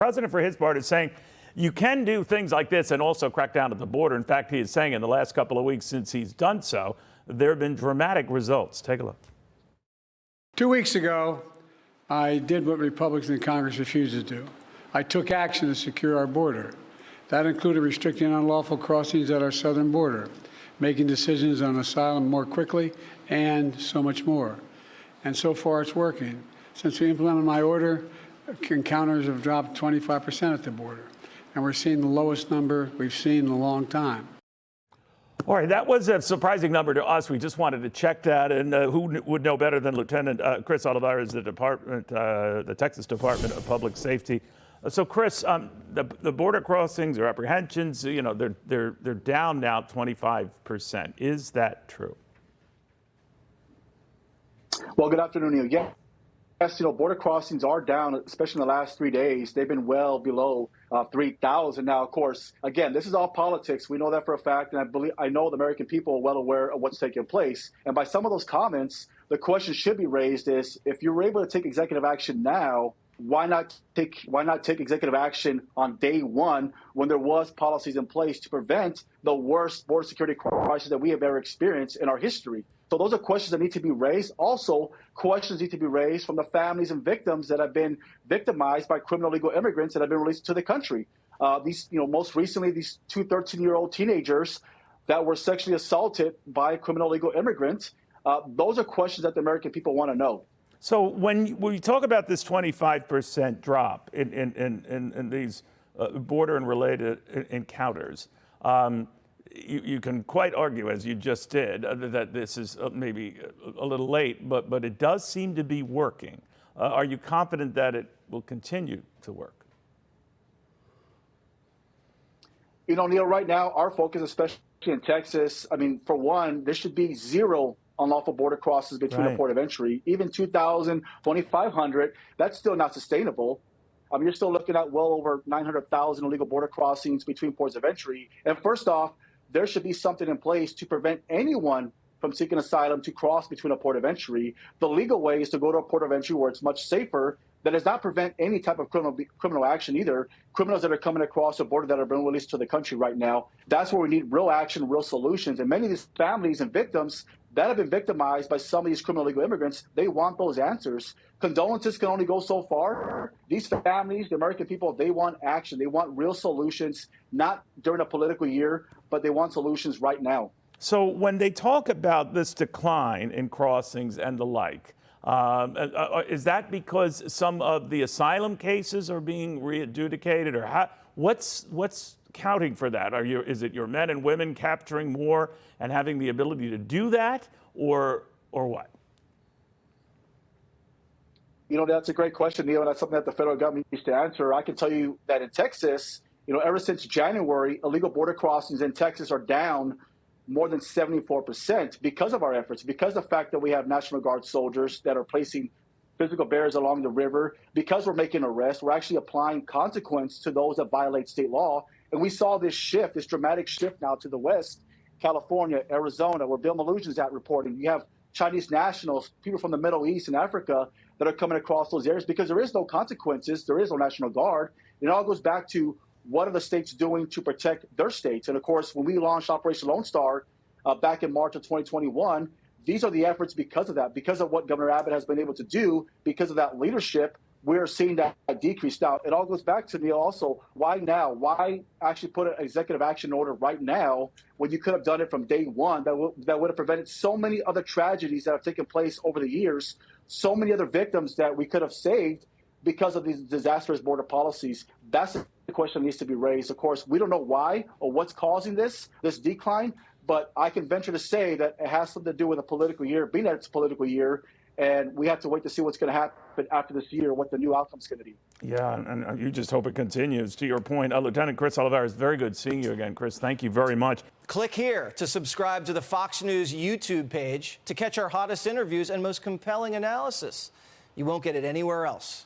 president, for his part, is saying you can do things like this and also crack down at the border. In fact, he is saying in the last couple of weeks since he's done so, there have been dramatic results. Take a look. 2 weeks ago, I did what Republicans in Congress refused to do. I took action to secure our border. That included restricting unlawful crossings at our southern border, making decisions on asylum more quickly, and so much more. And so far, it's working. Since we implemented my order, encounters have dropped 25% at the border, and we're seeing the lowest number we've seen in a long time. All right, that was a surprising number to us. We just wanted to check that, and who would know better than Lieutenant Chris Olivarez, the Texas Department of Public Safety. So, Chris, the border crossings or apprehensions, you know, they're down now 25%. Is that true? Well, good afternoon, Neil. Yes, you know, border crossings are down, especially in the last 3 days. They've been well below 3,000. Now, of course, again, this is all politics. We know that for a fact, and I know the American people are well aware of what's taking place. And by some of those comments, the question should be raised is, if you're able to take executive action now, why not take executive action on day one when there was policies in place to prevent the worst border security crisis that we have ever experienced in our history? So those are questions that need to be raised. Also, questions need to be raised from the families and victims that have been victimized by criminal illegal immigrants that have been released to the country. Most recently, these two 13-year-old teenagers that were sexually assaulted by criminal illegal immigrants. Those are questions that the American people want to know. So when we talk about this 25% drop in these border and related encounters, you can quite argue, as you just did, that this is maybe a little late, but it does seem to be working. Are you confident that it will continue to work? You know, Neil, right now, our focus, especially in Texas, I mean, for one, there should be zero unlawful border crosses between the port of entry. Even 2,000, 2,500, that's still not sustainable. I mean, you're still looking at well over 900,000 illegal border crossings between ports of entry. And first off, there should be something in place to prevent anyone from seeking asylum to cross between a port of entry. The legal way is to go to a port of entry where it's much safer. That does not prevent any type of criminal action either. Criminals that are coming across the border that are being released to the country right now, that's where we need real action, real solutions. And many of these families and victims that have been victimized by some of these criminal illegal immigrants, they want those answers. Condolences can only go so far. These families, the American people, they want action. They want real solutions, not during a political year, but they want solutions right now. So when they talk about this decline in crossings and the like, is that because some of the asylum cases are being readjudicated, or what's counting for that? Is it your men and women capturing more and having the ability to do that, or what? You know, that's a great question, Neil, and that's something that the federal government needs to answer. I can tell you that in Texas, you know, ever since January, illegal border crossings in Texas are down more than 74% because of our efforts, because of the fact that we have National Guard soldiers that are placing physical barriers along the river, because we're making arrests, we're actually applying consequence to those that violate state law. And we saw this shift, this dramatic shift now to the West, California, Arizona, where Bill Maloogian's at reporting. You have Chinese nationals, people from the Middle East and Africa that are coming across those areas because there is no consequences, there is no National Guard. It all goes back to what are the states doing to protect their states? And of course, when we launched Operation Lone Star back in March of 2021, these are the efforts because of that, because of what Governor Abbott has been able to do, because of that leadership. We're seeing that decrease now. It all goes back to, Neil, also, why now? Why actually put an executive action order right now when you could have done it from day one? That would have prevented so many other tragedies that have taken place over the years, so many other victims that we could have saved because of these disastrous border policies. That's the question that needs to be raised. Of course, we don't know why or what's causing this decline, but I can venture to say that it has something to do with a political year, being that it's a political year, and we have to wait to see what's going to happen after this year, what the new outcome's going to be. Yeah, and you just hope it continues. To your point, Lieutenant Chris Olivarez, very good seeing you again. Chris, thank you very much. Click here to subscribe to the Fox News YouTube page to catch our hottest interviews and most compelling analysis. You won't get it anywhere else.